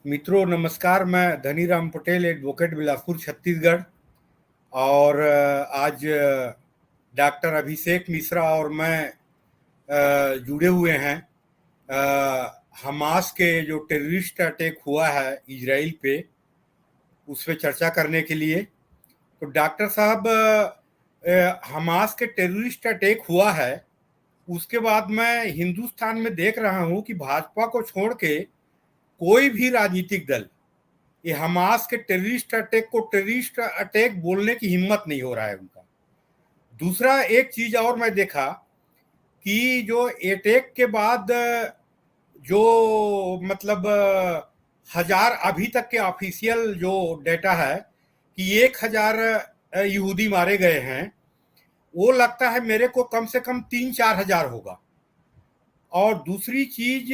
मित्रों नमस्कार। मैं धनीराम पटेल, एडवोकेट, बिलासपुर, छत्तीसगढ़। और आज डॉक्टर अभिषेक मिश्रा और मैं जुड़े हुए हैं हमास के जो टेररिस्ट अटैक हुआ है इजराइल पे, उस पर चर्चा करने के लिए। तो डॉक्टर साहब, हमास के टेररिस्ट अटैक हुआ है, उसके बाद मैं हिंदुस्तान में देख रहा हूं कि भाजपा को छोड़ के कोई भी राजनीतिक दल ये हमास के टेररिस्ट अटैक को टेररिस्ट अटैक बोलने की हिम्मत नहीं हो रहा है उनका। दूसरा एक चीज और मैं देखा कि जो अटैक के बाद जो मतलब हजार अभी तक के ऑफिशियल जो डेटा है कि 1000 यहूदी मारे गए हैं, वो लगता है मेरे को कम से कम 3-4 हजार होगा। और दूसरी चीज,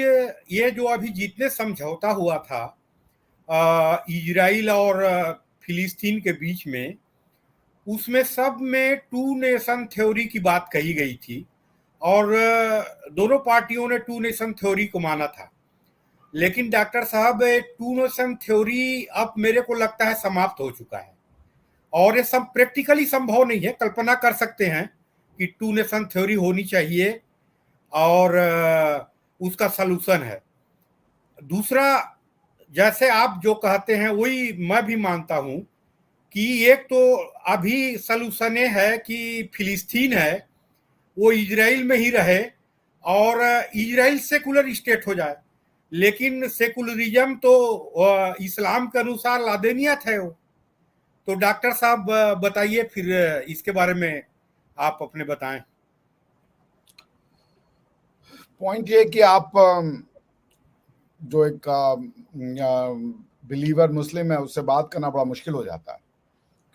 ये जो अभी जितने समझौता हुआ था इजराइल और फिलिस्तीन के बीच में, उसमें सब में टू नेशन थ्योरी की बात कही गई थी और दोनों पार्टियों ने टू नेशन थ्योरी को माना था। लेकिन डॉक्टर साहब, टू नेशन थ्योरी अब मेरे को लगता है समाप्त हो चुका है और ये सब प्रैक्टिकली संभव नहीं है। कल्पना कर सकते हैं कि टू नेशन थ्योरी होनी चाहिए और उसका सलूशन है। दूसरा, जैसे आप जो कहते हैं वही मैं भी मानता हूं कि एक तो अभी सलूशन है कि फिलिस्तीन है वो इजराइल में ही रहे और इजराइल सेकुलर स्टेट हो जाए। लेकिन सेकुलरिज्म तो इस्लाम के अनुसार लादेनियत है वो। तो डॉक्टर साहब बताइए फिर इसके बारे में आप अपने बताएं। पॉइंट ये कि आप जो एक बिलीवर मुस्लिम है उससे बात करना बड़ा मुश्किल हो जाता है,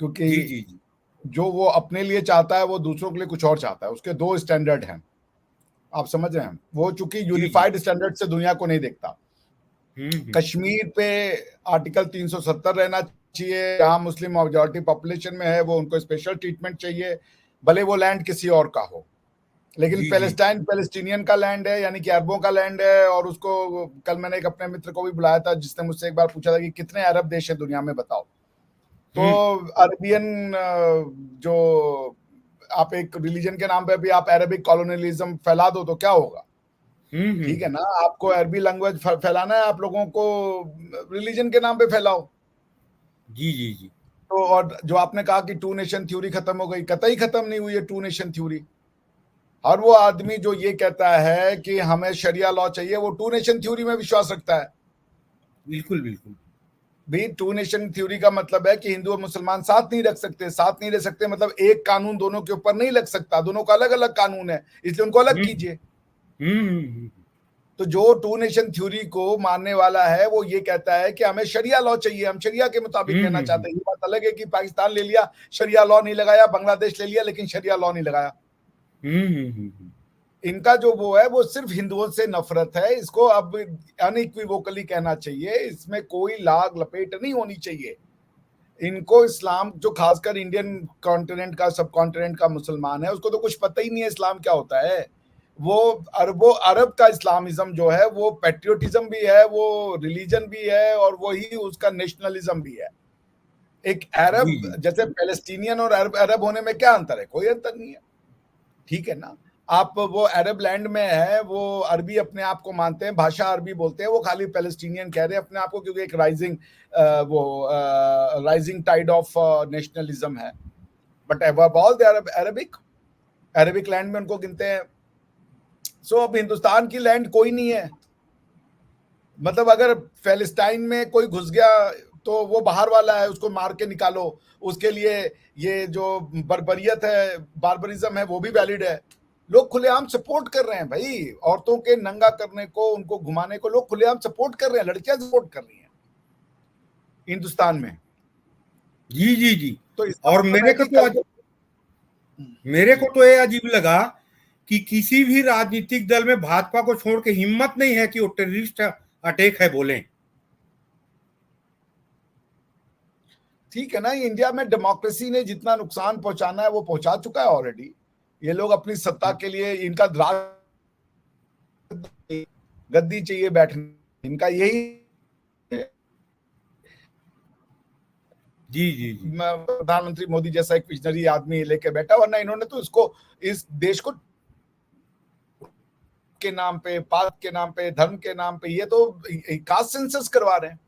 क्योंकि जी जी जी। जो वो अपने लिए चाहता है वो दूसरों के लिए कुछ और चाहता है। उसके दो स्टैंडर्ड हैं, आप समझ रहे हैं। वो चूंकि यूनिफाइड स्टैंडर्ड से दुनिया को नहीं देखता। कश्मीर पे आर्टिकल 370 रहना चाहिए, जहां मुस्लिम मेजॉरिटी पॉपुलेशन में है वो उनको स्पेशल ट्रीटमेंट चाहिए, भले वो लैंड किसी और का हो। लेकिन जी जी। पैलेस्टाइन पैलेस्टीनियन का लैंड है, यानी कि अरबों का लैंड है। और उसको कल मैंने एक अपने मित्र को भी बुलाया था जिसने मुझसे एक बार पूछा था कि कितने अरब देश हैं दुनिया में बताओ। तो अरबियन जो आप एक रिलीजन के नाम पे भी आप अरबिक कॉलोनियलिज्म फैला दो तो क्या होगा? ठीक है ना, आपको अरबी लैंग्वेज फैलाना है, आप लोगों को रिलीजन के नाम पे फैलाओ। जी जी जी। तो और जो आपने कहा कि टू नेशन थ्योरी खत्म हो गई, कतई खत्म नहीं हुई है टू नेशन थ्योरी। और वो आदमी जो ये कहता है कि हमें शरिया लॉ चाहिए, वो टू नेशन थ्योरी में विश्वास रखता है। बिल्कुल बिल्कुल। भी टू नेशन थ्योरी का मतलब है कि हिंदू और मुसलमान साथ नहीं रख सकते। साथ नहीं रह सकते मतलब एक कानून दोनों के ऊपर नहीं लग सकता, दोनों का अलग अलग कानून है, इसलिए उनको अलग कीजिए। तो जो टू नेशन थ्योरी को मानने वाला है वो ये कहता है कि हमें शरिया लॉ चाहिए, हम शरिया के मुताबिक रहना चाहते हैं। ये बात अलग है कि पाकिस्तान ले लिया, शरिया लॉ नहीं लगाया, बांग्लादेश ले लिया लेकिन शरिया लॉ नहीं लगाया। इनका जो वो है वो सिर्फ हिंदुओं से नफरत है। इसको अब अनइक्विवोकली कहना चाहिए, इसमें कोई लाग लपेट नहीं होनी चाहिए। इनको इस्लाम, जो खासकर इंडियन कॉन्टिनेंट का, सब कॉन्टिनेंट का मुसलमान है, उसको तो कुछ पता ही नहीं है इस्लाम क्या होता है। वो अरब का इस्लामिज्म जो है वो पैट्रियोटिज्म भी है, वो रिलीजन भी है और वही उसका नेशनलिज्म भी है। एक अरब जैसे पैलेस्टीनियन और अरब होने में क्या अंतर है? कोई अंतर नहीं है। ठीक है ना, आप वो अरब लैंड में है, वो अरबी अपने आप को मानते हैं, भाषा अरबी बोलते हैं, वो खाली पैलेस्टीनियन कह रहे हैं अपने आप को, क्योंकि एक राइजिंग टाइड ऑफ नेशनलिज्म है। But all they are Arabic land में उनको गिनते हैं। सो अब हिंदुस्तान की लैंड कोई नहीं है। मतलब अगर पैलेस्टाइन में कोई घुस गया तो वो बाहर वाला है, उसको मार के निकालो। उसके लिए ये जो बर्बरियत है, बार्बरिज्म है, वो भी वैलिड है। लोग खुलेआम सपोर्ट कर रहे हैं भाई, औरतों के नंगा करने को, उनको घुमाने को लोग खुलेआम सपोर्ट कर रहे हैं, लड़कियां सपोर्ट कर रही हैं हिंदुस्तान में। जी जी जी। तो और मेरे को तो ये अजीब लगा कि किसी भी राजनीतिक दल में भाजपा को छोड़ के हिम्मत नहीं है कि वो टेररिस्ट अटैक है बोले। ठीक है ना, इंडिया में डेमोक्रेसी ने जितना नुकसान पहुंचाना है वो पहुंचा चुका है ऑलरेडी। ये लोग अपनी सत्ता के लिए, इनका गद्दी चाहिए बैठने, इनका यही है। जी जी जी। प्रधानमंत्री मोदी जैसा एक विजनरी आदमी लेके बैठा, वरना इन्होंने तो इसको, इस देश को के नाम पे, पात के नाम पे, धर्म के नाम पे, ये तो कास्ट सेंसस करवा रहे हैं।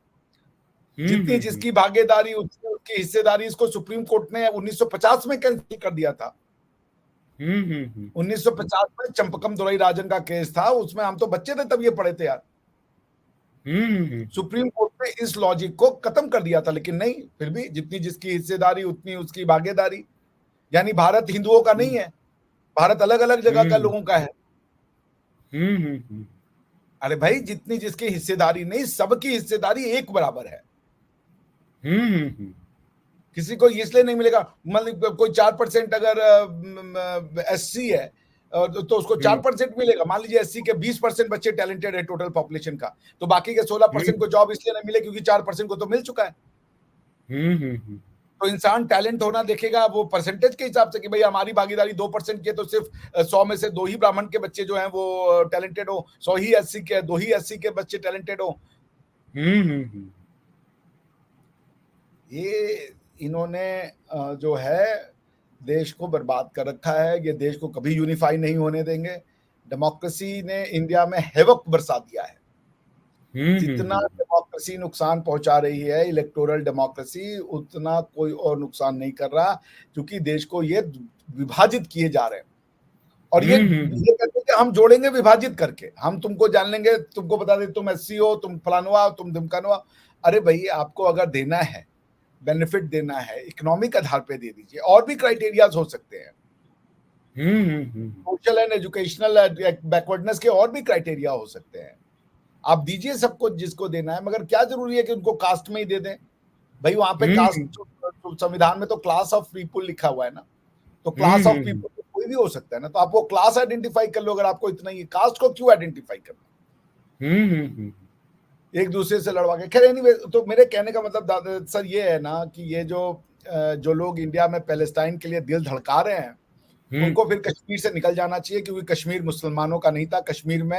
जितनी जिसकी भागीदारी उतनी उसकी हिस्सेदारी, इसको सुप्रीम कोर्ट ने 1950 में कैंसिल कर दिया था। 1950 में चंपकम दोरई राजन का केस था, उसमें हम तो बच्चे थे तब ये पढ़े थे यार। सुप्रीम कोर्ट ने इस लॉजिक को खत्म कर दिया था, लेकिन नहीं, फिर भी जितनी जिसकी हिस्सेदारी उतनी उसकी भागीदारी। यानी भारत हिंदुओं का नहीं है, भारत अलग अलग जगह का लोगों का है। अरे भाई, जितनी जिसकी हिस्सेदारी नहीं, सबकी हिस्सेदारी एक बराबर है। किसी को इसलिए नहीं मिलेगा, मतलब कोई 4% अगर एससी है तो उसको 4% मिलेगा। मान लीजिए एससी के 20% बच्चे टैलेंटेड है टोटल पॉपुलेशन का, तो बाकी के 16% को जॉब इसलिए नहीं मिले क्योंकि 4% को तो मिल चुका है। तो इंसान टैलेंट होना देखेगा वो परसेंटेज के हिसाब से कि भाई हमारी भागीदारी 2% की है, तो सिर्फ 100 में से 2 ही ब्राह्मण के बच्चे जो हैं वो टैलेंटेड हो, 100 ही एससी के, 2 ही एससी के बच्चे टैलेंटेड हो। ये इन्होंने जो है देश को बर्बाद कर रखा है। ये देश को कभी यूनिफाई नहीं होने देंगे। डेमोक्रेसी ने इंडिया में हैवक बरसा दिया है। जितना डेमोक्रेसी नुकसान पहुंचा रही है, इलेक्टोरल डेमोक्रेसी, उतना कोई और नुकसान नहीं कर रहा, क्योंकि देश को ये विभाजित किए जा रहे हैं। और ये कहते हैं कि हम जोड़ेंगे विभाजित करके, हम तुमको जान लेंगे, तुमको बता दे तुम एससी हो, तुम फलानवा, तुम धमकानवा। अरे भाई, आपको अगर देना है, बेनिफिट देना है, इकोनॉमिक आधार पे दे दीजिए। और भी क्राइटेरियाज हो सकते हैं, सोशल एंड एजुकेशनल बैकवर्डनेस के और भी क्राइटेरिया हो सकते हैं। आप दीजिए सबको जिसको देना है, मगर क्या जरूरी है कि उनको कास्ट में ही दे दें? भाई वहां पे कास्ट, संविधान में तो क्लास ऑफ पीपुल लिखा हुआ है ना, तो क्लास ऑफ पीपुल कोई भी हो सकता है ना। तो आप वो क्लास आइडेंटिफाई कर लो, अगर आपको इतना ही। कास्ट को क्यों आइडेंटिफाई करना एक दूसरे से लड़वा के? खैर एनीवे, तो मेरे कहने का मतलब सर ये है ना कि ये जो लोग इंडिया में पैलेस्टाइन के लिए दिल धड़का रहे हैं, उनको फिर कश्मीर से निकल जाना चाहिए, क्योंकि कश्मीर मुसलमानों का नहीं था। कश्मीर में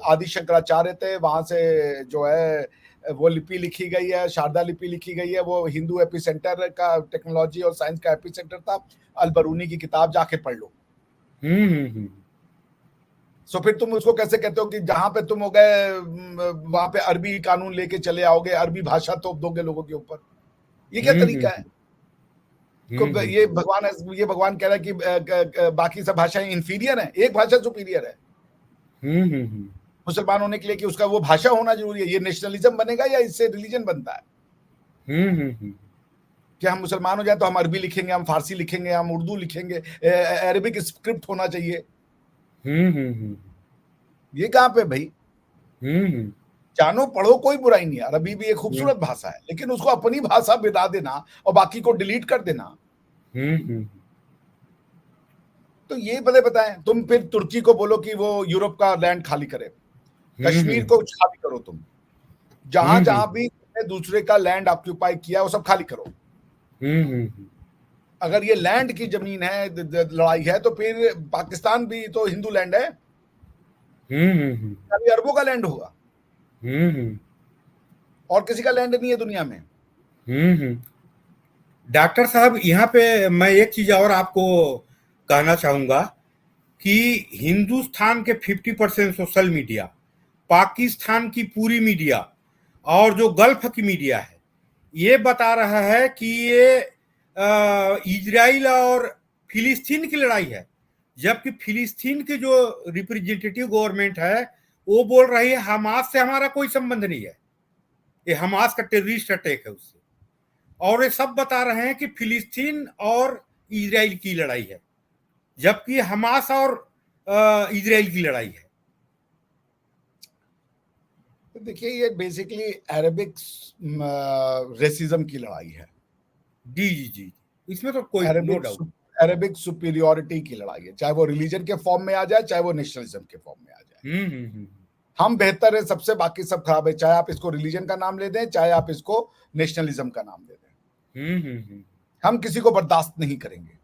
आदि शंकराचार्य थे, वहां से जो है वो लिपि लिखी गई है, शारदा लिपि लिखी गई है। वो हिंदू एपिसेंटर का, टेक्नोलॉजी और साइंस का एपिसेंटर था। अलबरूनी की किताब जाके पढ़ लो। सो फिर तुम उसको कैसे कहते हो कि जहां पे तुम हो गए वहां पे अरबी कानून लेके चले आओगे, अरबी भाषा थोप दोगे लोगों के ऊपर? ये क्या तरीका है? ये भगवान कह रहा है कि बाकी सब भाषाएं इंफीरियर हैं, एक भाषा सुपीरियर है मुसलमान होने के लिए, कि उसका वो भाषा होना जरूरी है। ये नेशनलिज्म बनेगा या इससे रिलीजन बनता है? कि हम मुसलमान हो जाए तो हम अरबी लिखेंगे, हम फारसी लिखेंगे, हम उर्दू लिखेंगे, अरबिक स्क्रिप्ट होना चाहिए। ये कहां पे भाई? जानो पढ़ो, कोई बुराई नहीं यार, अभी भी एक खूबसूरत भाषा है, लेकिन उसको अपनी भाषा बिता देना और बाकी को डिलीट कर देना। तो ये बताएं, तुम फिर तुर्की को बोलो कि वो यूरोप का लैंड खाली करे, कश्मीर को खाली करो, तुम जहां जहां भी दूसरे का लैंड ऑक्यूपाई किया वो सब खाली करो। अगर ये लैंड की जमीन है, लड़ाई है, तो फिर पाकिस्तान भी तो हिंदू लैंड है, अभी अरबों का लैंड होगा, और किसी का लैंड नहीं है दुनिया में। डॉक्टर साहब, यहाँ पे मैं एक चीज और आपको कहना चाहूंगा कि हिंदुस्तान के 50% सोशल मीडिया, पाकिस्तान की पूरी मीडिया और जो गल्फ की मीडिया है, ये बता रहा है कि ये इजराइल और फिलिस्तीन की लड़ाई है, जबकि फिलिस्तीन की जो रिप्रेजेंटेटिव गवर्नमेंट है वो बोल रही है हमास से हमारा कोई संबंध नहीं है, ये हमास का टेररिस्ट अटैक है उससे। और ये सब बता रहे हैं कि फिलिस्तीन और इजराइल की लड़ाई है, जबकि हमास और इजराइल की लड़ाई है। तो देखिए, ये बेसिकली अरेबिक रेसिज्म की लड़ाई है। जी जी जी, इसमें तो कोई नो डाउट। अरेबिक सुपीरियोरिटी की लड़ाई है, चाहे वो रिलीजन के फॉर्म में आ जाए, चाहे वो नेशनलिज्म के फॉर्म में आ जाए। हम बेहतर है सबसे, बाकी सब खराब है, चाहे आप इसको रिलीजन का नाम ले दें, चाहे आप इसको नेशनलिज्म का नाम दे दें। हम किसी को बर्दाश्त नहीं करेंगे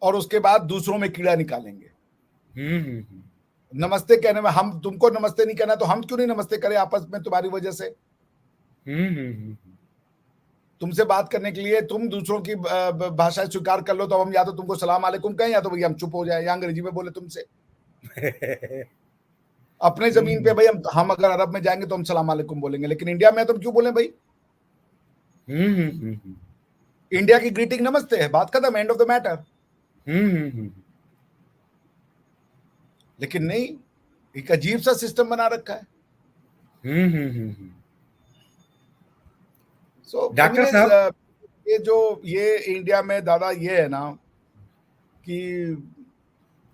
और उसके बाद दूसरों में कीड़ा निकालेंगे। नमस्ते कहने में, हम तुमको नमस्ते नहीं कहना तो हम क्यों नहीं नमस्ते करें आपस में तुम्हारी वजह से? तुमसे बात करने के लिए तुम दूसरों की भाषा स्वीकार कर लो तो हम या तो तुमको सलाम अलैकुम कहें या तो भैया हम चुप हो जाए या अंग्रेजी में बोले तुमसे। अपने जमीन पे भाई हम अगर अरब में जाएंगे तो हम सलाम अलैकुम बोलेंगे, लेकिन इंडिया में तुम क्यों बोले भाई? इंडिया की ग्रीटिंग नमस्ते है, बात खत्म, एंड ऑफ द मैटर। लेकिन नहीं, एक अजीब सा सिस्टम बना रखा है। सो डॉक्टर साहब, ये इंडिया में दादा ये है ना कि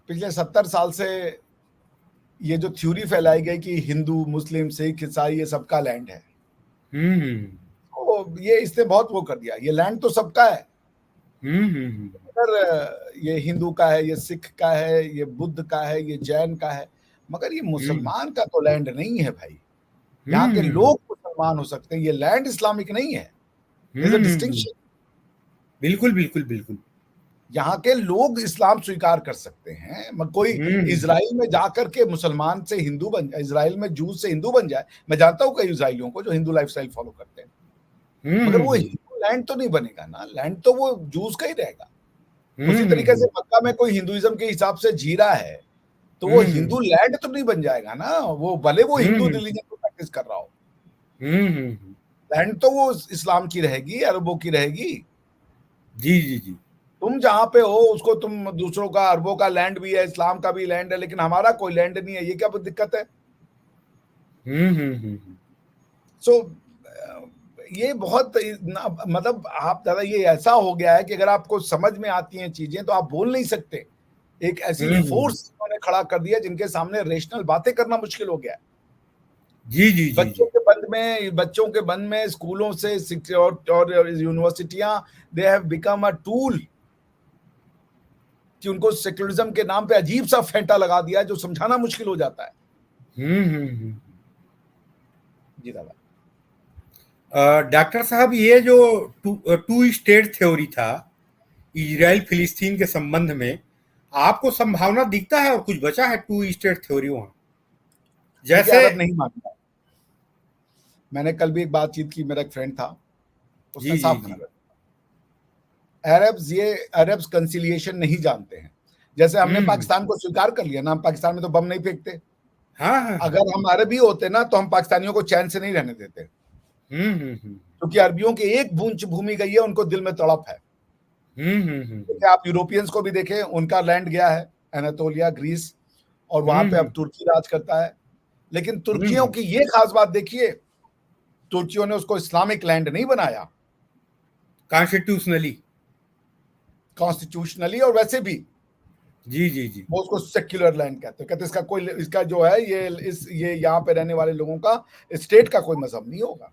पिछले 70 साल से ये जो थ्योरी फैलाई गई कि हिंदू मुस्लिम सिख ईसाई ये सबका लैंड है, तो ये इसने बहुत वो कर दिया। ये लैंड तो सबका है, अगर ये हिंदू का है, ये सिख का है, ये बुद्ध का है, ये जैन का है, मगर ये मुसलमान का तो लैंड नहीं है भाई। यहाँ के लोग मुसलमान हो सकते हैं, ये लैंड इस्लामिक नहीं है। डिस्टिंक्शन। बिल्कुल बिल्कुल बिल्कुल। यहाँ के लोग इस्लाम स्वीकार कर सकते हैं, कोई इजराइल में जाकर के मुसलमान से हिंदू बन जाए, इजराइल में जूस से हिंदू बन जाए। मैं जानता हूँ कई इजराइलियों को जो हिंदू लाइफस्टाइल फॉलो करते हैं, मगर वो हिंदू लैंड तो नहीं बनेगा ना, लैंड तो वो जूस का ही रहेगा। उसी तरीके से मक्का में कोई हिंदुइज्म के हिसाब से जी रहा है तो वो हिंदू लैंड तो नहीं बन जाएगा ना, वो भले वो हिंदू रिलीजन को प्रैक्टिस कर रहा हो, लैंड तो वो इस्लाम की रहेगी, अरबों की रहेगी। जी जी जी। तुम जहां पे हो उसको तुम दूसरों का, अरबों का लैंड भी है, इस्लाम का भी लैंड है, लेकिन हमारा कोई लैंड नहीं है, ये क्या दिक्कत है? सो ये बहुत मतलब आप दादा ये ऐसा हो गया है कि अगर आपको समझ में आती हैं चीजें तो आप बोल नहीं सकते। एक ऐसी फोर्स उन्होंने खड़ा कर दिया जिनके सामने रेशनल बातें करना मुश्किल हो गया है। जी जी जी। बच्चों के बंद में स्कूलों से और यूनिवर्सिटियां, they have become a tool कि उनको सेक्युलरिज्म के नाम पे अजीब सा फेंटा लगा दिया है जो समझाना मुश्किल हो जाता है। जी दादा। डॉक्टर साहब, ये जो टू स्टेट थ्योरी था इजराइल फिलिस्तीन के संबंध में, आपको संभावना दिखता है और कुछ बचा है टू स्टेट थ्योरी वहां? जैसे अरब नहीं मानता। मैंने कल भी एक बातचीत की, मेरा एक फ्रेंड था, उसने साफ कहा अरब्स कंसिलिएशन नहीं जानते हैं। जैसे हमने पाकिस्तान को स्वीकार कर लिया ना, हम पाकिस्तान में तो बम नहीं फेंकते। हाँ। अगर हम अरबी होते ना तो हम पाकिस्तानियों को चैन से नहीं रहने देते, क्योंकि अरबियों की एक बूंद भूमि गई है, उनको दिल में तड़प है। आप यूरोपियंस को भी देखें, उनका लैंड गया है एनातोलिया, ग्रीस, और वहां पे अब तुर्की राज करता है। लेकिन तुर्कियों की ये खास बात देखिए, तुर्कियों ने उसको इस्लामिक लैंड नहीं बनाया, कॉन्स्टिट्यूशनली और वैसे भी जी जी जी, वो उसको सेक्युलर लैंड कहते हैं। कहते इसका कोई, इसका जो है ये यहाँ पे रहने वाले लोगों का, स्टेट का कोई मजहब नहीं होगा,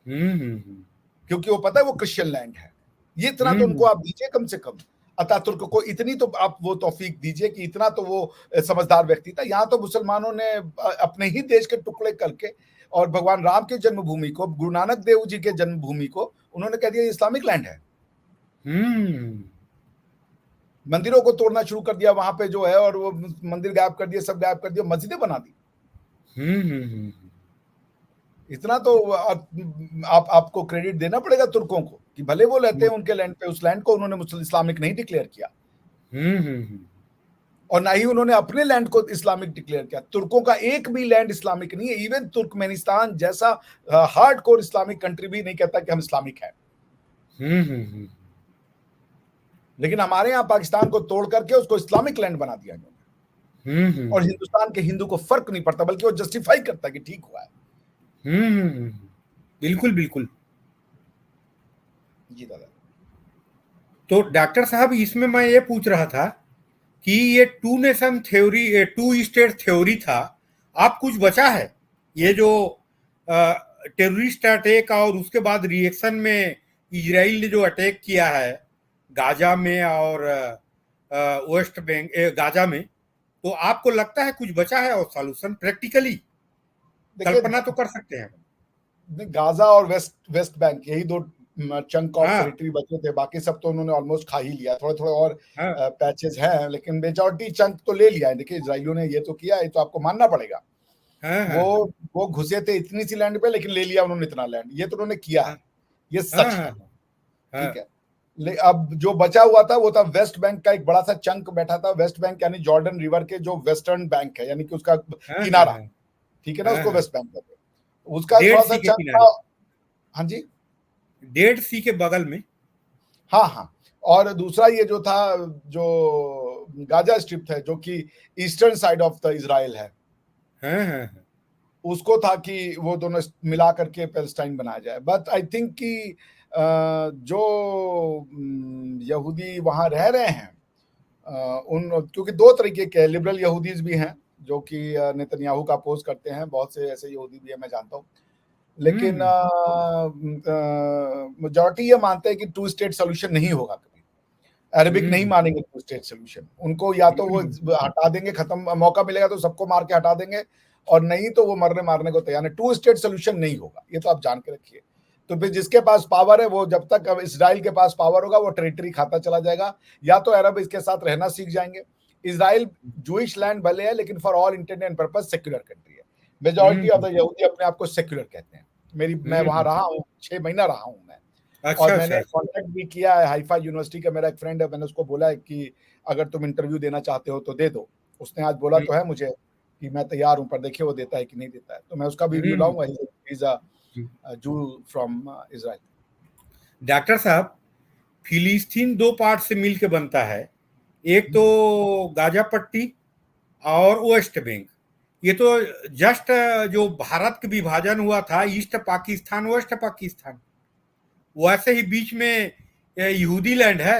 क्योंकि वो पता है वो क्रिश्चियन लैंड है। ये इतना तो उनको आप दीजिए कम से कम, अतातुर्क को इतनी तो आप वो तौफीक दीजिए कि इतना तो वो समझदार व्यक्ति था। यहाँ तो मुसलमानों ने अपने ही देश के टुकड़े करके और भगवान राम की जन्मभूमि को, गुरु नानक देव जी के जन्मभूमि को उन्होंने कह दिया इस्लामिक लैंड है। मंदिरों को तोड़ना शुरू कर दिया वहां पे जो है, और वो मंदिर गायब कर दिए, सब गायब कर दिया, मस्जिदें बना दी। इतना तो आपको क्रेडिट देना पड़ेगा तुर्कों को कि भले वो रहते हैं उनके लैंड पे, उस लैंड को उन्होंने इस्लामिक नहीं डिक्लेयर किया, और ना ही उन्होंने अपने लैंड को इस्लामिक डिक्लेयर किया। तुर्कों का एक भी लैंड इस्लामिक नहीं है। इवन तुर्कमेनिस्तान जैसा हार्डकोर इस्लामिक कंट्री भी नहीं कहता कि हम इस्लामिक है। लेकिन हमारे यहाँ पाकिस्तान को तोड़ करके उसको इस्लामिक लैंड बना दिया इन्होंने, और हिंदुस्तान के हिंदू को फर्क नहीं पड़ता, बल्कि वो जस्टिफाई करता है कि ठीक हुआ है। बिल्कुल बिल्कुल जी दादा। तो डॉक्टर साहब, इसमें मैं ये पूछ रहा था कि ये two nation theory, two state theory था, आप कुछ बचा है? ये जो टेररिस्ट अटैक और उसके बाद रिएक्शन में इजराइल ने जो अटैक किया है गाजा में और वेस्ट बैंक गाजा में, तो आपको लगता है कुछ बचा है और सॉल्यूशन प्रैक्टिकली कल्पना तो कर सकते हैं? गाजा और वेस्ट बैंक यही दो चंक ऑफ टेरिटरी बचे थे, बाकी सब तो उन्होंने ऑलमोस्ट खा ही लिया। थोड़े थोड़े और पैचेस हैं, लेकिन मेजॉरिटी चंक तो ले लिया है। देखिए इजराइलियों ने ये तो किया है, तो आपको मानना पड़ेगा। हाँ हाँ वो घुसे थे इतनी सी लैंड पे, लेकिन ले लिया उन्होंने इतना लैंड, ये तो उन्होंने किया है, हाँ ये हाँ सच है। हाँ ठीक हाँ है। अब जो बचा हुआ था वो था वेस्ट बैंक का एक बड़ा सा चंक बैठा था, वेस्ट बैंक यानी जॉर्डन रिवर के जो वेस्टर्न बैंक है, यानी कि उसका हाँ किनारा, हाँ ठीक है ना, हाँ उसको हाँ, वेस्ट बैंक कहते हैं, उसका डेड थोड़ा सा सी के चंक था। किनारे, हाँ जी। डेड सी के बगल में। हाँ हाँ। और दूसरा ये जो था, जो गाजा स्ट्रिप है, जो कि eastern side of the Israel है, हाँ हाँ हाँ, उसको था कि वो दोनों मिला करके पैलेस्टाइन बनाया जाए। बट आई थिंक कि जो यहूदी वहाँ रह रहे हैं, उन क्योंकि दो तरीके के लिबरल यहूदीज भी हैं जो कि नेतन्याहू का अपोज करते हैं, बहुत से ऐसे यहूदी भी हैं, मैं जानता हूँ। लेकिन हम्म मेजॉरिटी ये मानते हैं कि टू स्टेट सोल्यूशन नहीं होगा कभी, अरबिक नहीं हम्म मानेंगे टू स्टेट सोल्यूशन, उनको या तो वो हम्म हटा देंगे, खत्म, मौका मिलेगा तो सबको मार के हटा देंगे, और नहीं तो वो मरने मारने को तैयार है। टू स्टेट सोल्यूशन नहीं होगा, ये तो आप जान के रखिए। तो फिर जिसके पास पावर है वो, जब तक अब इसराइल के पास पावर होगा, वो टेरिटरी खाता चला जाएगा, या तो अरब इसके साथ रहना सीख जाएंगे। इसराइल जूइश लैंड भले है, लेकिन for all intent and purpose secular country है। मेजॉरिटी ऑफ हम्म द यहूदी अपने आप को सेक्युलर कहते हैं। मैं वहां हम्म, रहा हूँ, 6 महीना रहा हूँ मैं, और अच्छा अच्छा मैंने अच्छा। कांटेक्ट भी किया है। हाइफा यूनिवर्सिटी का मेरा एक फ्रेंड है, मैंने उसको बोला है कि अगर तुम इंटरव्यू देना चाहते हो तो दे दो। उसने आज बोला हम्म तो है मुझे कि मैं तैयार हूं, पर देखिए वो देता है कि नहीं देता है, तो मैं उसका भी हम्म, मिलाऊंगा। इज अ जू फ्रॉम इजराइल। डॉक्टर साहब, फिलिस्तीन दो पार्ट से मिलके बनता है, एक तो गाजा पट्टी और वेस्ट बैंक। ये तो जस्ट जो भारत का विभाजन हुआ था, ईस्ट पाकिस्तान वेस्ट पाकिस्तान, वैसे ही बीच में यहूदी लैंड है।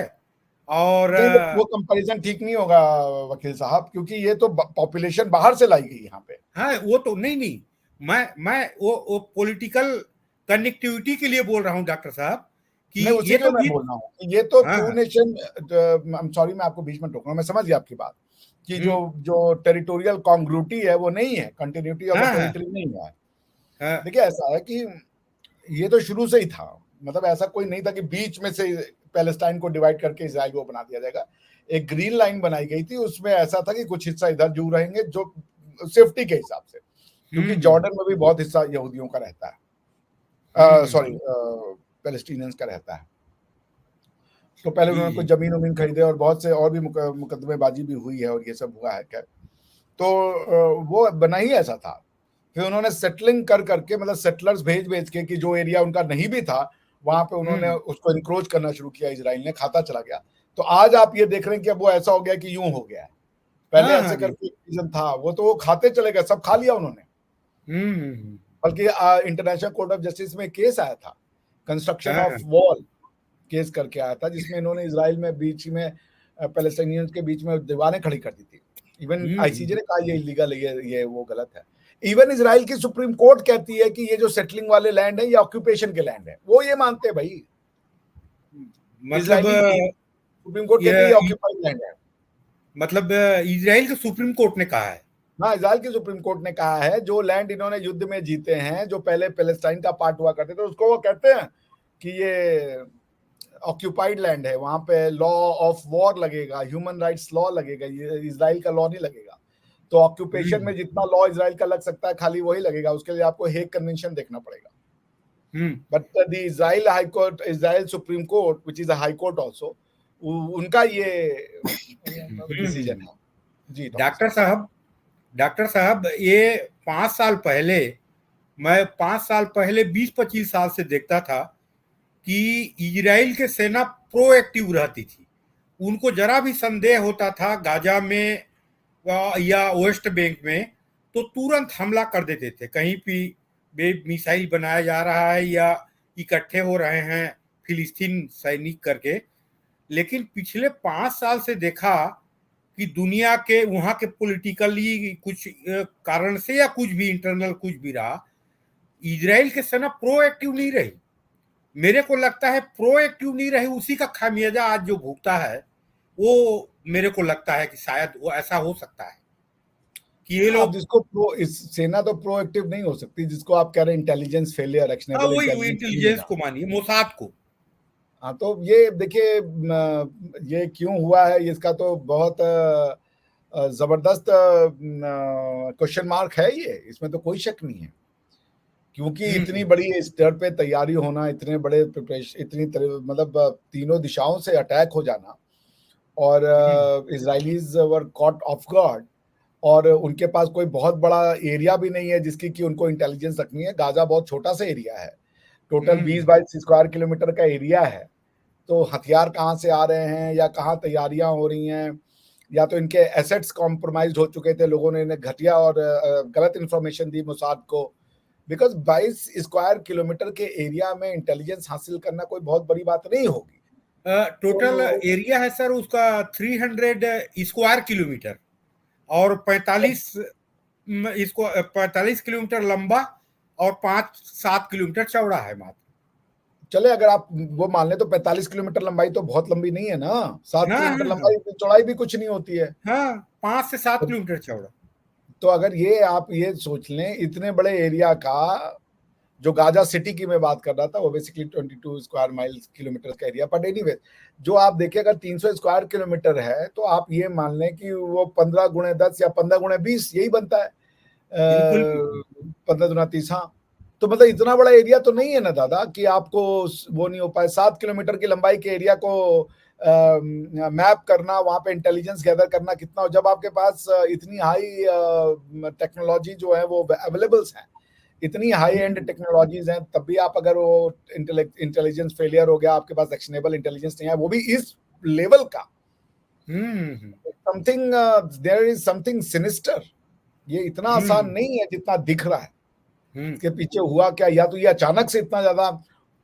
और नहीं, वो कंपैरिजन ठीक नहीं होगा वकील साहब, क्योंकि ये तो पॉपुलेशन बाहर से लाई गई यहाँ पे। हाँ, वो तो नहीं नहीं, मैं वो पॉलिटिकल कनेक्टिविटी के लिए बोल रहा हूँ डॉक्टर साहब, कि नहीं, उसी ये के लिए तो मैं भी। बोल रहा हूँ कि ये तो हाँ टू हाँ, नेशन, आई एम सॉरी मैं आपको बीच में टोक रहा हूँ, मैं समझ गया आपकी बात, कि जो हम्म, जो टेरिटोरियल कॉन्ग्रुटी है वो नहीं है, कंटिन्यूटी ऑफ द हाँ हाँ टेरिटरी नहीं है। हाँ, देखिए ऐसा है कि ये तो शुरू से ही था, मतलब ऐसा कोई नहीं था कि बीच में से पैलेस्टाइन को डिवाइड करके इसराइल को बना दिया जाएगा। एक ग्रीन लाइन बनाई गई थी, उसमें ऐसा था कि कुछ हिस्सा इधर जू रहेंगे, जो सेफ्टी के हिसाब से, क्योंकि हम्म जॉर्डन में भी बहुत हिस्सा यहूदियों का रहता है, हम्म सॉरी पैलेस्टीनियंस का रहता है। तो पहले जी उन्होंने कुछ जी, जमीन वमीन खरीदे, और बहुत से और भी मुकदमेबाजी भी हुई है, और ये सब हुआ है। खैर, तो वो बना ही ऐसा था। फिर उन्होंने सेटलिंग कर करके, मतलब सेटलर्स भेज भेज के, कि जो एरिया उनका नहीं भी था वहां पे उन्होंने हम्म उसको इंक्रोच करना शुरू किया, इसराइल ने, खाता चला गया। तो आज आप ये देख रहे हैं कि अब वो ऐसा हो गया कि यूं हो गया है। पहले हाँ हाँ ऐसे जी, करके रीजन था, वो तो वो खाते चले गए, सब खा लिया उन्होंने। हम्म, बल्कि इंटरनेशनल कोर्ट ऑफ जस्टिस में केस आया था, कंस्ट्रक्शन हाँ ऑफ हाँ, वॉल केस करके आया था, जिसमें इन्होंने इसराइल में बीच में पैलेस्टाइनियंस के बीच में दीवारें खड़ी कर दी थी। इवन आईसीजे हम्म, ने कहा ये इलीगल है, ये वो गलत है। इवन इसराइल की सुप्रीम कोर्ट कहती है कि ये जो सेटलिंग वाले लैंड है ये ऑक्यूपेशन के लैंड है, वो ये मानते हैं भाई। मतलब इजरायली सुप्रीम कोर्ट कहती है ये ये ऑक्यूपाइड लैंड है। मतलब इजराइल के सुप्रीम कोर्ट ने कहा है। हाँ, इजराइल की सुप्रीम कोर्ट ने कहा है, जो लैंड इन्होंने युद्ध में जीते हैं, जो पहले पैलेस्टाइन का पार्ट हुआ करते थे, उसको वो कहते हैं कि ये ऑक्यूपाइड लैंड है, वहां पे लॉ ऑफ वॉर लगेगा, ह्यूमन राइट्स लॉ लगेगा, ये इसराइल का लॉ नहीं लगेगा। तो ऑक्यूपेशन हम्म में जितना लॉ इसराइल का लग सकता है खाली वही लगेगा, उसके लिए आपको हेग कन्वेंशन देखना पड़ेगा। Hmm but the Israel high court, Israel supreme court which is a high court also, उनका ये डिसीजन हम्म। है। जी डॉक्टर डॉक्टर साहब। साहब, डॉक्टर साहब, ये 5 साल पहले, मैं 5 साल पहले 20-25 साल से देखता था कि इजराइल के सेना प्रोएक्टिव रहती थी। उनको जरा भी संदेह होता था गाजा में या वेस्ट बैंक में, तो तुरंत हमला कर देते थे। कहीं भी मिसाइल बनाया जा रहा है या इकट्ठे हो रहे हैं फिलिस्तीन सैनिक करके। लेकिन पिछले 5 साल से देखा कि दुनिया के वहां के पॉलिटिकली कुछ कारण से या कुछ भी इंटरनल कुछ भी रहा, इजराइल के सेना प्रोएक्टिव नहीं रही। मेरे को लगता है प्रोएक्टिव नहीं रही, उसी का खामियाजा आज जो भुगता है, वो मेरे को लगता है कि शायद वो ऐसा हो सकता है कि ये आप लोग। जिसको प्रो, इस सेना तो प्रोएक्टिव नहीं हो सकती, जिसको आप कह रहे हैं इंटेलिजेंस फेलियर, हाँ, एक्शनेबल वही इंटेलिजेंस नहीं इंटेलिजेंस रहा। को मानिए, मोसाद को। हाँ, तो ये देखिए, ये क्यों हुआ है इसका तो बहुत जबरदस्त क्वेश्चन मार्क है ये, इसमें तो कोई शक नहीं है, क्योंकि इतनी बड़ी स्तर पे तैयारी होना, इतने बड़े प्रिपरेशन, मतलब तीनों दिशाओं से अटैक हो जाना, और Israelis were caught of guard, और उनके पास कोई बहुत बड़ा एरिया भी नहीं है जिसकी कि उनको इंटेलिजेंस रखनी है। गाजा बहुत छोटा सा एरिया है, टोटल 20-22 स्क्वायर किलोमीटर का एरिया है। तो हथियार कहाँ से आ रहे हैं या कहाँ तैयारियां हो रही हैं, या तो इनके एसेट्स कॉम्प्रोमाइज हो चुके थे, लोगों ने इन्हें घटिया और गलत इंफॉर्मेशन दी मुसाद को, बिकॉज 22 स्क्वायर किलोमीटर के एरिया में इंटेलिजेंस हासिल करना कोई बहुत बड़ी बात नहीं होगी। टोटल एरिया है सर उसका 300 स्क्वायर किलोमीटर, और 45 किलोमीटर लंबा और 5-7 किलोमीटर चौड़ा है मात्र। चले अगर आप वो मान ले तो 45 किलोमीटर लंबाई तो बहुत लंबी नहीं है ना, 7 किलोमीटर लंबाई, चौड़ाई भी कुछ नहीं होती है। हाँ, 5 से 7 किलोमीटर चौड़ा। तो अगर ये आप ये सोच लें, इतने बड़े एरिया का, जो गाजा सिटी की मैं बात कर रहा था वो बेसिकली 22 स्क्वायर माइल किलोमीटर का एरिया, बट एनीवे जो आप देखिए अगर 300 स्क्वायर किलोमीटर है तो आप ये मान लें कि वो 15 गुणे 10 या 15 गुणे 20 यही बनता है, 15 दुना 30। हाँ, तो मतलब इतना बड़ा एरिया तो नहीं है ना दादा कि आपको वो नहीं हो पाए। 7 किलोमीटर की लंबाई के एरिया को मैप करना, वहां पे इंटेलिजेंस गैदर करना कितना हो, जब आपके पास इतनी हाई टेक्नोलॉजी जो है वो अवेलेबल्स है, इतनी हाई एंड टेक्नोलॉजीज हैं, तब भी आप अगर वो इंटेलिजेंस फेलियर हो गया, आपके पास एक्शनेबल इंटेलिजेंस नहीं है, वो भी इस लेवल का, something there is something sinister. ये इतना आसान नहीं है जितना दिख रहा है। इसके पीछे हुआ क्या, या तो ये अचानक से इतना ज्यादा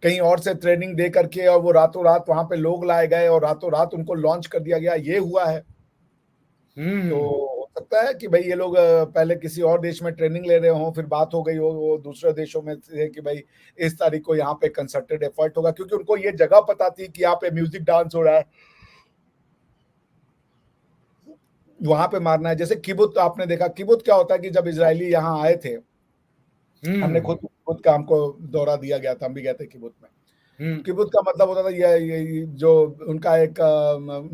कहीं और से ट्रेनिंग दे करके और वो रातों रात वहां पे लोग लाए गए और रातों रात उनको लॉन्च कर दिया गया, ये हुआ है। तो हो सकता है कि भाई ये लोग पहले किसी और देश में ट्रेनिंग ले रहे हो, फिर बात हो गई हो वो दूसरे देशों में से कि भाई इस तारीख को यहाँ पे कंसर्टेड एफर्ट होगा, क्योंकि उनको ये जगह पता थी कि यहाँ पे म्यूजिक डांस हो रहा है, वहां पे मारना है। जैसे किबुत आपने देखा, किबुत क्या होता है कि जब इजरायली यहाँ आए थे, हमने खुद का हमको दौरा दिया गया था, हम भी गए थे किबुत में। किबुत का मतलब होता था ये जो उनका एक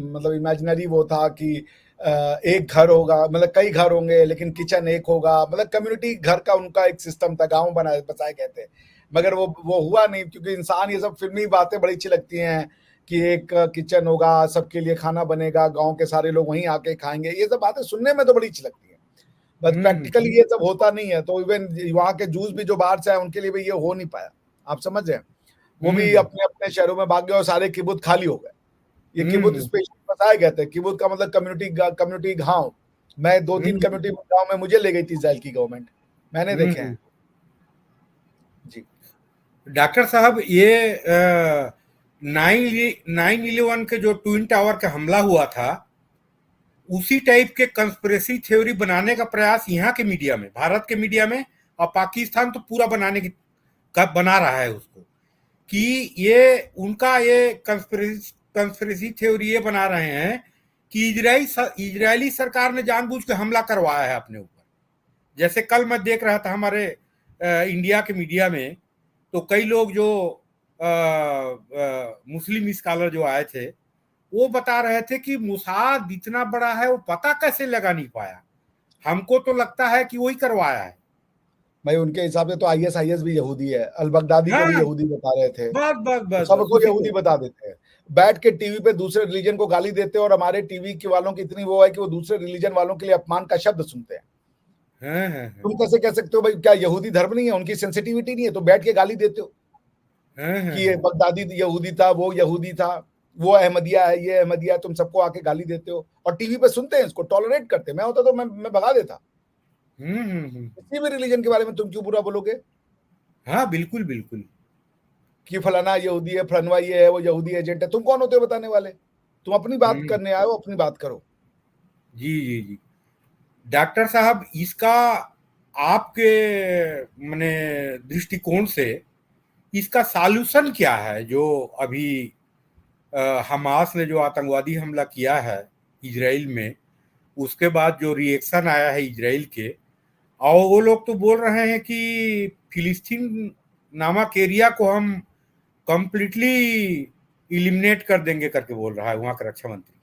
मतलब इमेजिनरी वो था कि एक घर होगा, मतलब कई घर होंगे लेकिन किचन एक होगा, मतलब कम्युनिटी घर का उनका एक सिस्टम था, गांव बसाए गए थे। मगर वो हुआ नहीं, क्योंकि इंसान ये सब फिल्मी बातें बड़ी अच्छी लगती हैं कि एक किचन होगा, सबके लिए खाना बनेगा, गांव के सारे लोग वहीं आके खाएंगे, ये सब बातें सुनने में तो बड़ी अच्छी लगती है, बट प्रैक्टिकली ये सब होता नहीं है। तो इवन वहां के जूस भी जो बाहर से आए उनके लिए भी ये हो नहीं पाया, आप समझ रहे हैं। वो भी अपने अपने शहरों में भाग गए और सारे किबुत खाली हो गए। ये किबुत स्पेशल बताए गए थे, किबुत का मतलब कम्युनिटी गांव। मैं 2-3 कम्युनिटी गांव में मुझे ले गई थी इजराइल की गवर्नमेंट, मैंने देखे हैं जी। डॉक्टर साहब, ये 9/11 के जो ट्विन टावर का हमला हुआ था, उसी टाइप के कंस्पिरेसी थ्योरी बनाने का प्रयास यहाँ के मीडिया में, भारत के मीडिया में, और पाकिस्तान तो पूरा बनाने की बना रहा है उसको, कि ये उनका ये कंस्पिरेसी थ्योरी ये बना रहे हैं कि इजरायली सरकार ने जानबूझ के हमला करवाया है अपने ऊपर। जैसे कल मैं देख रहा था हमारे इंडिया के मीडिया में, तो कई लोग जो मुस्लिम स्कॉलर जो आए थे, वो बता रहे थे कि मुसाद इतना बड़ा है, वो पता कैसे लगा नहीं पाया, हमको तो लगता है कि वही करवाया है। भाई उनके हिसाब से तो ISIS भी यहूदी है, अल बगदादी को भी यहूदी बता रहे थे, बस सबको यहूदी बता देते हैं, बैठ के टीवी पे दूसरे रिलीजन को गाली देते हैं, और हमारे टीवी के वालों की इतनी वो है कि वो दूसरे रिलीजन वालों के लिए अपमान का शब्द सुनते हैं। तुम कैसे कह सकते हो भाई, क्या यहूदी धर्म नहीं है, उनकी सेंसिटिविटी नहीं है, तो बैठ के गाली देते हो कि ये बगदादी यहूदी था, वो यहूदी था, वो अहमदिया है, ये अहमदिया, तुम सबको आके गाली देते हो और टीवी पे सुनते हैं, इसको टॉलरेट करते हैं। मैं होता तो मैं भगा देता। किसी भी रिलीजन के बारे में तुम क्यों बुरा बोलोगे? हाँ, बिल्कुल बिल्कुल, कि फलाना यहूदी है, फलानवा ये है, वो यहूदी एजेंट है, तुम कौन होते हो बताने वाले? तुम अपनी बात करने आए हो, अपनी बात करो। जी जी जी। डॉक्टर साहब, इसका आपके माने दृष्टिकोण से इसका सॉल्यूशन क्या है, जो अभी हमास ने जो आतंकवादी हमला किया है इजराइल में, उसके बाद जो रिएक्शन आया है इजराइल के, और वो लोग तो बोल रहे हैं कि फिलिस्तीन नामक एरिया को हम कंप्लीटली इलिमिनेट कर देंगे करके बोल रहा है वहां का रक्षा मंत्री।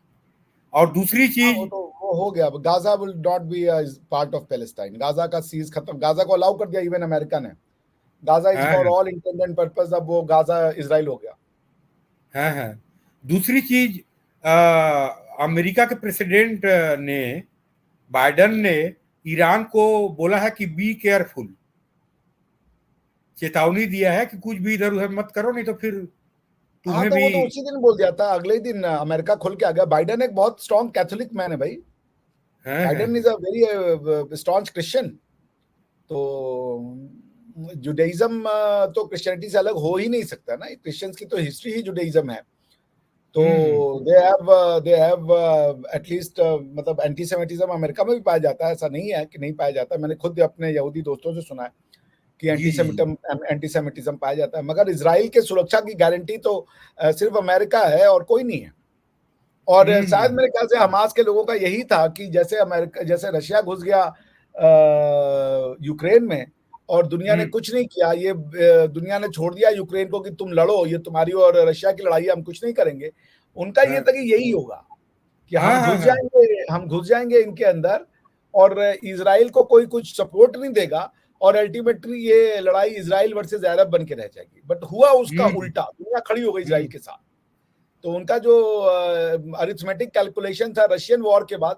और दूसरी चीज, वो हो गया, Gaza will not be part of Palestine, Gaza का सीज खत्म, गाजा को अलाउ कर दिया इवन अमेरिका ने, गाजा इज हाँ for all intent and purpose, अब वो गाजा इजराइल हो गया। हाँ हाँ। दूसरी चीज, अमेरिका के प्रेसिडेंट ने, बाइडन ने ईरान को बोला है कि बी केयरफुल, चेतावनी दिया है कि कुछ भी इधर उधर मत करो, नहीं तो फिर हाँ तुम्हें तो भी। वो तो उसी दिन बोल दिया था, अगले ही दिन अमेरिका खुल के आ गया। बाइडन एक बहुत स्ट्रॉन्ग कैथोलिक मैन है भाई, हाँ हाँ Biden is a very staunch Christian. तो जुडाइज्म तो क्रिश्चियनिटी से अलग हो ही नहीं सकता ना, क्रिश्चियंस की तो हिस्ट्री ही जुडाइज्म है। तो हम्म दे हैव एटलीस्ट मतलब एंटीसेमिटिज्म अमेरिका में भी पाया जाता है, ऐसा नहीं है कि नहीं पाया जाता, मैंने खुद अपने यहूदी दोस्तों से सुना है कि जी जी जी। एंटीसेमिटिज्म पाया जाता है, मगर इजराइल के सुरक्षा की गारंटी तो सिर्फ अमेरिका है और कोई नहीं है। और शायद हम्म मेरे ख्याल से हमास के लोगों का यही था कि जैसे रशिया घुस गया यूक्रेन में और दुनिया ने हम्म कुछ नहीं किया, ये दुनिया ने छोड़ दिया यूक्रेन को कि तुम लड़ो, ये तुम्हारी और रशिया की लड़ाई, हम कुछ नहीं करेंगे। उनका ये हाँ था कि यही होगा कि हाँ हाँ हाँ। हम घुस जाएंगे इनके अंदर और इजराइल को कोई कुछ सपोर्ट नहीं देगा और अल्टीमेटली ये लड़ाई इजराइल वर्सेस अरब बन के रह जाएगी। बट हुआ उसका हम्म उल्टा, दुनिया खड़ी हो गई इजराइल हम्म के साथ। तो उनका जो अरिथमेटिक कैलकुलेशन था रशियन वॉर के बाद,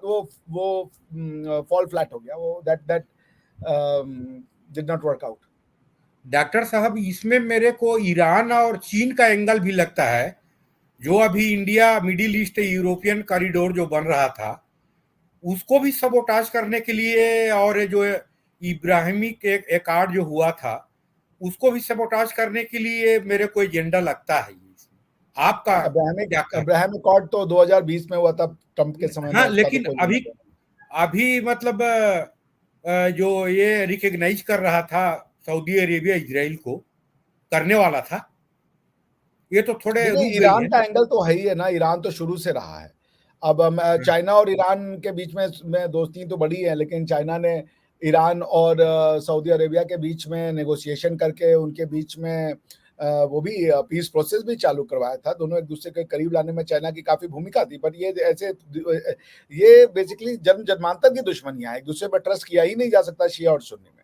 वो फॉल फ्लैट हो गया, वो that did not work out. Doctor साहब, इसमें मेरे को ईरान और चीन का एंगल भी लगता है। जो अभी India middle east European corridor जो बन रहा था, उसको भी सबोटाज करने के लिए, और ये जो इब्राहिमिक एक कार्ड जो हुआ था, उसको भी सबोटाज करने के लिए मेरे को एजेंडा लगता है इसमें। आपका क्या कहना? अब्राहम अकॉर्ड तो 2020 में हुआ था ट्रंप के समय में, हाँ, उसका तो लेकिन कोई अभी लेना देना अभी मतलब जो ये रिकग्नाइज कर रहा था सऊदी अरेबिया इजराइल को, करने वाला था, ये तो थोड़े नहीं। देखिए रुक गई ईरान है। का एंगल तो है ही है ना, ईरान तो शुरू से रहा है। अब चाइना और ईरान के बीच में दोस्ती तो बड़ी है, लेकिन चाइना ने ईरान और सऊदी अरेबिया के बीच में नेगोशिएशन करके उनके बीच में वो भी पीस प्रोसेस भी चालू करवाया था। दोनों एक दूसरे के करीब लाने में चाइना की काफी भूमिका थी, बट ये बेसिकली जन्म जन्मांतर की दुश्मनियां, एक दूसरे पर ट्रस्ट किया ही नहीं जा सकता शिया और सुन्नी में।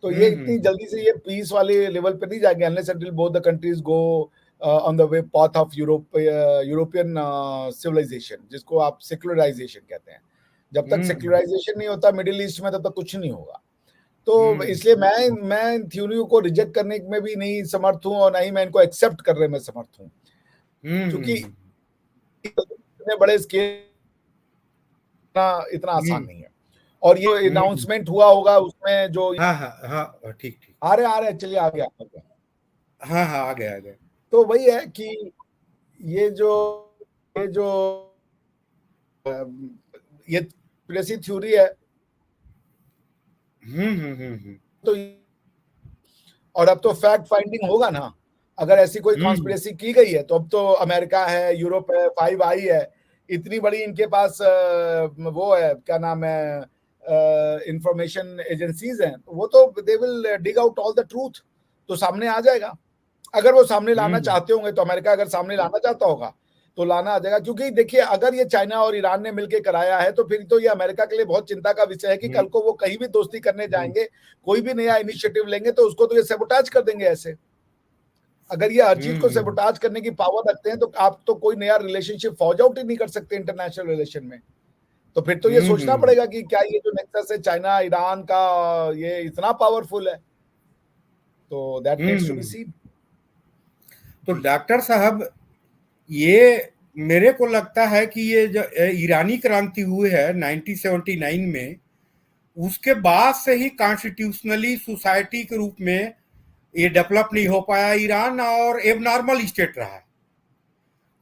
तो ये इतनी हम्म जल्दी से ये पीस वाले लेवल पे नहीं जाएंगे unless until both the countries go on the way path of European civilization, जिसको आप सेक्युलराइजेशन कहते हैं। जब तक हम्म सेक्युलराइजेशन नहीं होता मिडिल ईस्ट में, तब तक कुछ नहीं होगा। तो हम्म इसलिए मैं इन थ्योरियों को रिजेक्ट करने में भी नहीं समर्थ हूं और ना ही मैं इनको एक्सेप्ट करने में समर्थ हूं, क्योंकि हम्म इतने बड़े स्केल इतना आसान हम्म नहीं है। और ये हम्म। अनाउंसमेंट हुआ होगा उसमें जो हाँ हाँ हाँ, ठीक ठीक। आ रहे चलिए आ गया। हाँ हाँ, आ गया आ गया। तो वही है कि ये जो ये जो ये कृषि थ्योरी है, हम्म। तो और अब तो फैक्ट फाइंडिंग होगा ना। अगर ऐसी कोई हम्म कॉन्स्पिरेसी की गई है तो अब तो अमेरिका है, यूरोप है, फाइव आई है, इतनी बड़ी इनके पास वो है, क्या नाम है, इंफॉर्मेशन एजेंसीज हैं, तो वो तो they will dig out all the truth, तो सामने आ जाएगा। अगर वो सामने लाना हम्म चाहते होंगे तो अमेरिका अगर सामने लाना चाहता होगा तो लाना आ जाएगा। क्योंकि देखिए अगर ये चाइना और ईरान ने मिलकर कराया है तो फिर तो ये अमेरिका के लिए बहुत चिंता का विषय है कि हम्म कल को वो कहीं भी दोस्ती करने हम्म जाएंगे, कोई भी नया इनिशिएटिव लेंगे तो उसको तो ये सेबोटाज कर देंगे ऐसे। अगर ये हर चीज को हम्म सेबोटाज करने की पावर रखते हैं तो आप तो कोई नया रिलेशनशिप फॉर्ज आउट ही नहीं कर सकते इंटरनेशनल रिलेशन में। तो फिर तो ये सोचना हम्म। पड़ेगा कि क्या ये जो नेक्सस है चाइना ईरान का, ये इतना पावरफुल है। तो that needs to be hmm. Seen. तो डॉक्टर साहब, ये मेरे को लगता है कि ये जो ईरानी क्रांति हुई है 1979 में, उसके बाद से ही कॉन्स्टिट्यूशनली सोसाइटी के रूप में ये डेवलप नहीं हो पाया ईरान, और एबनॉर्मल स्टेट रहा है।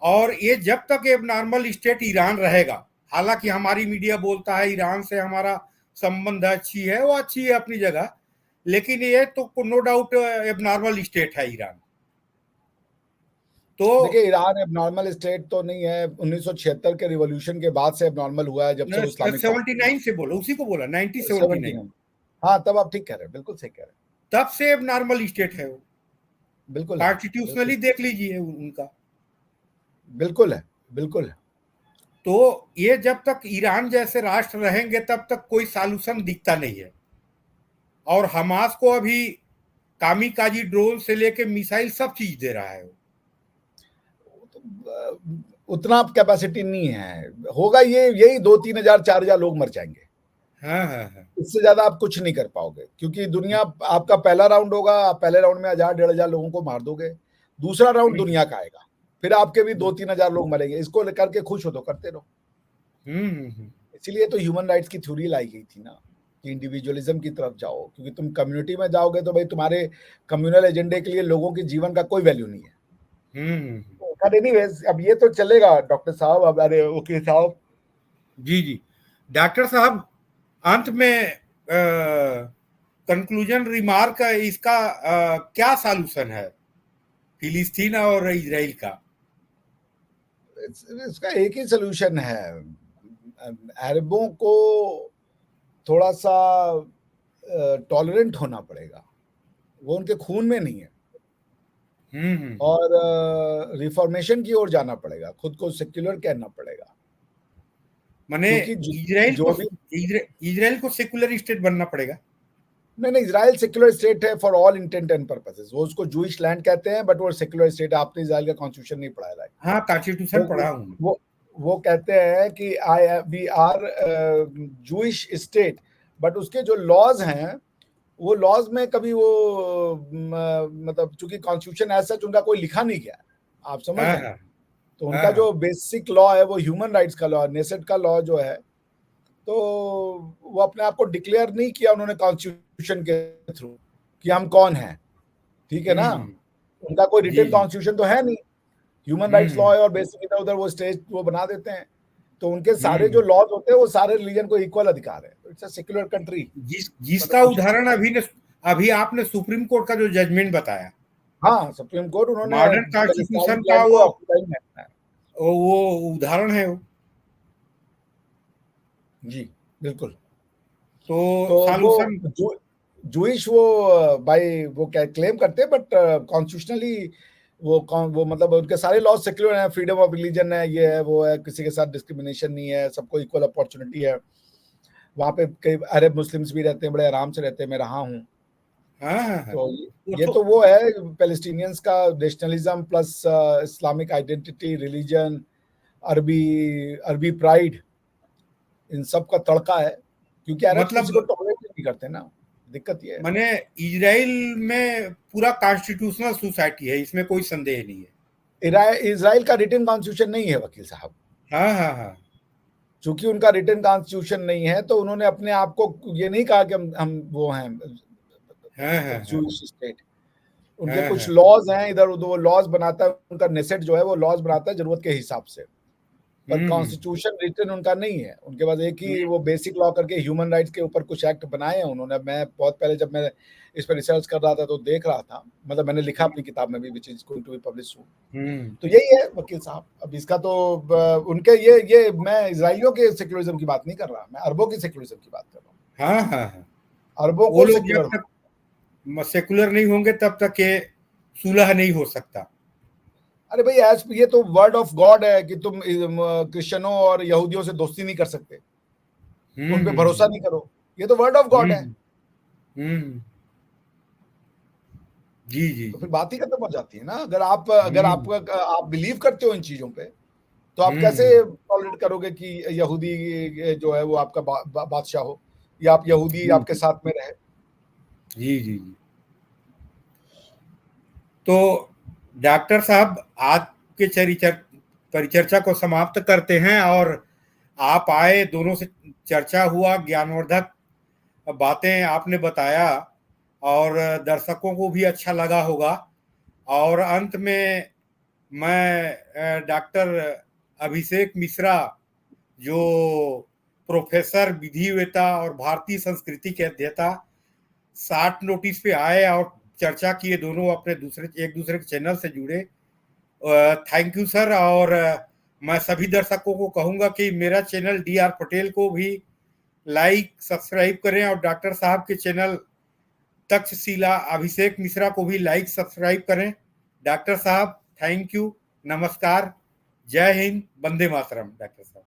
और ये जब तक एबनॉर्मल स्टेट ईरान रहेगा, हालांकि हमारी मीडिया बोलता है ईरान से हमारा संबंध अच्छी है, वो अच्छी है अपनी जगह, लेकिन ये तो नो डाउट एबनॉर्मल स्टेट है ईरान। तो देखिए ईरान अब नॉर्मल स्टेट तो नहीं है, 1976 के रिवॉल्यूशन के बाद से अब नॉर्मल हुआ है, जब से वो इस्लामिक 79 से बोला, उसी को बोला, 1979। 79। हाँ तब आप ठीक कह रहे हैं, बिल्कुल सही कह रहे तब से अब नॉर्मल स्टेट है वो। हैं। बिल्कुल है, बिल्कुल कॉन्स्टिट्यूशनली देख लीजिए उनका। बिल्कुल है, बिल्कुल है। तो ये जब तक ईरान जैसे राष्ट्र रहेंगे तब तक कोई सॉल्यूशन दिखता नहीं है। और हमास को अभी कामिकाजी ड्रोन से लेके मिसाइल सब चीज दे रहा है वो। उतना कैपेसिटी नहीं है, होगा ये यही 2-3 हजार 4 हजार लोग मर जाएंगे। हाँ हाँ हाँ। इससे ज्यादा आप कुछ नहीं कर पाओगे, क्योंकि दुनिया, आपका पहला राउंड होगा, आप पहले राउंड में 1000-1500 लोगों को मार दोगे, दूसरा राउंड दुनिया का आएगा, फिर आपके भी 2-3 हजार लोग मरेंगे। इसको लेकर के खुश हो तो करते रहो। इसीलिए तो ह्यूमन राइट्स की थ्योरी लाई गई थी ना, कि इंडिविजुअलिज्म की तरफ जाओ, क्योंकि तुम कम्युनिटी में जाओगे तो भाई तुम्हारे कम्युनल एजेंडे के लिए लोगों के जीवन का कोई वैल्यू नहीं है। एनीवेज, अब ये तो चलेगा डॉक्टर साहब। अब अरे वकील साहब। जी जी डॉक्टर साहब, अंत में कंक्लूजन रिमार्क इसका क्या सॉल्यूशन है फिलिस्तीन और इजराइल का? इसका एक ही सोल्यूशन है, अरबों को थोड़ा सा टॉलरेंट होना पड़ेगा, वो उनके खून में नहीं है। और रिफॉर्मेशन की ओर जाना पड़ेगा, खुद को सेक्युलर कहना पड़ेगा। माने इजराइल को सेक्युलर स्टेट बनना पड़ेगा? नहीं, इजराइल सेक्युलर स्टेट है for all intent and purposes. वो उसको जूइश लैंड कहते हैं, बट वो सेक्युलर स्टेट है। आपने इजराइल का कॉन्स्टिट्यूशन नहीं पढ़ा है? हाँ, कॉन्स्टिट्यूशन पढ़ा हूँ। वो कहते हैं कि we are Jewish state, but उसके जो लॉज हैं, वो लॉज में कभी वो मतलब चूंकि कॉन्स्टिट्यूशन ऐसा उनका कोई लिखा नहीं गया, आप समझ रहे हैं? तो उनका जो बेसिक लॉ है वो ह्यूमन राइट्स का लॉ, नेसेट का लॉ जो है, तो वो अपने आप को डिक्लेयर नहीं किया उन्होंने कॉन्स्टिट्यूशन के थ्रू कि हम कौन हैं, ठीक है ना? उनका कोई रिटन कॉन्स्टिट्यूशन तो है नहीं, ह्यूमन राइट्स लॉ है, और बेसिक इधर उधर वो स्टेट वो बना देते हैं। तो उनके सारे जो लॉज होते हैं वो सारे रिलीजन को इक्वल अधिकार है। It's a secular country. जिसका उदाहरण अभी आपने सुप्रीम कोर्ट का जो जजमेंट बताया, हाँ, सुप्रीम कोर्ट उन्होंने मॉडर्न कॉन्स्टिट्यूशन का वो उदाहरण है वो। जी बिल्कुल। तो सॉल्यूशन जूइश वो भाई वो क्या क्लेम करते हैं, बट कॉन्स्टिट्यूशनली वो मतलब उनके सारे लॉज सेक्युलर हैं, फ्रीडम ऑफ रिलीजन है, ये है वो है, किसी के साथ डिस्क्रिमिनेशन नहीं है, सबको इक्वल अपॉर्चुनिटी है। वहाँ पे कई अरब मुस्लिम्स भी रहते हैं, बड़े आराम से रहते हैं, मैं रहा हूँ। तो ये तो वो है पैलेस्टीनियंस का nationalism plus Islamic identity, religion, अरबी प्राइड, इन सब का तड़का है, क्योंकि अरब किसी को टॉलरेट नहीं करते ना। दिक्कत ये है। माने इजराइल में पूरा कॉन्स्टिट्यूशनल सोसाइटी है, इसमें कोई संदेह नहीं है। इजराइल का रिटन कॉन्स्टिट्यूशन नहीं है वकील साहब। हाँ हाँ हाँ। चूंकि उनका रिटन कॉन्स्टिट्यूशन नहीं है, तो उन्होंने अपने आप को ये नहीं कहा कि हम वो हैं जूइश स्टेट। उनके कुछ लॉज हैं इधर उधर, वो लॉज बनाता है उनका नेसेट जो है, वो लॉज बनाता है जरूरत के हिसाब से, पर कॉन्स्टिट्यूशन रिटन उनका नहीं है। उनके पास एक ही वो बेसिक लॉ करके ह्यूमन राइट्स के ऊपर कुछ एक्ट बनाए हैं उन्होंने। मैं बहुत पहले जब मैं इस पर रिसर्च कर रहा था तो देख रहा था, मतलब मैंने लिखा अपनी किताब में भी, which is going to be publish soon. तो यही है वकील साहब। अब इसका तो उनके ये मैं इजराइलियों के सेक्युलरिज्म की बात नहीं कर रहा, मैं अरबों की सेक्युलरिज्म की बात कर रहा हूँ। हाँ हाँ हाँ। अरबों को सेक्युलर नहीं होंगे तब तक ये सुलह नहीं हो सकता। अरे भाई ये तो वर्ड ऑफ गॉड है कि तुम क्रिश्चियनों और यहूदियों से दोस्ती नहीं कर सकते, उन पे भरोसा नहीं करो, ये तो वर्ड ऑफ गॉड है। जी जी। तो फिर बात ही खत्म हो जाती है ना। अगर आप बिलीव करते हो इन चीजों पे, तो आप कैसे टॉलरेट करोगे कि यहूदी जो है वो आपका बादशाह हो, या आप यहूदी आपके साथ में रहे? जी जी जी। तो डॉक्टर साहब, आज के परिचर्चा को समाप्त करते हैं। और आप आए, दोनों से चर्चा हुआ, ज्ञानवर्धक बातें आपने बताया, और दर्शकों को भी अच्छा लगा होगा। और अंत में मैं डॉक्टर अभिषेक मिश्रा, जो प्रोफेसर विधिवेत्ता और भारतीय संस्कृति के अध्येता, 60 नोटिस पे आए और चर्चा किए, दोनों अपने एक दूसरे के चैनल से जुड़े। Thank you sir. और मैं सभी दर्शकों को कहूंगा कि मेरा चैनल DR पटेल को भी लाइक सब्सक्राइब करें, और डॉक्टर साहब के चैनल तक्षशिला अभिषेक मिश्रा को भी लाइक सब्सक्राइब करें। डॉक्टर साहब थैंक यू, नमस्कार, जय हिंद, वंदे मातरम। डॉक्टर साहब।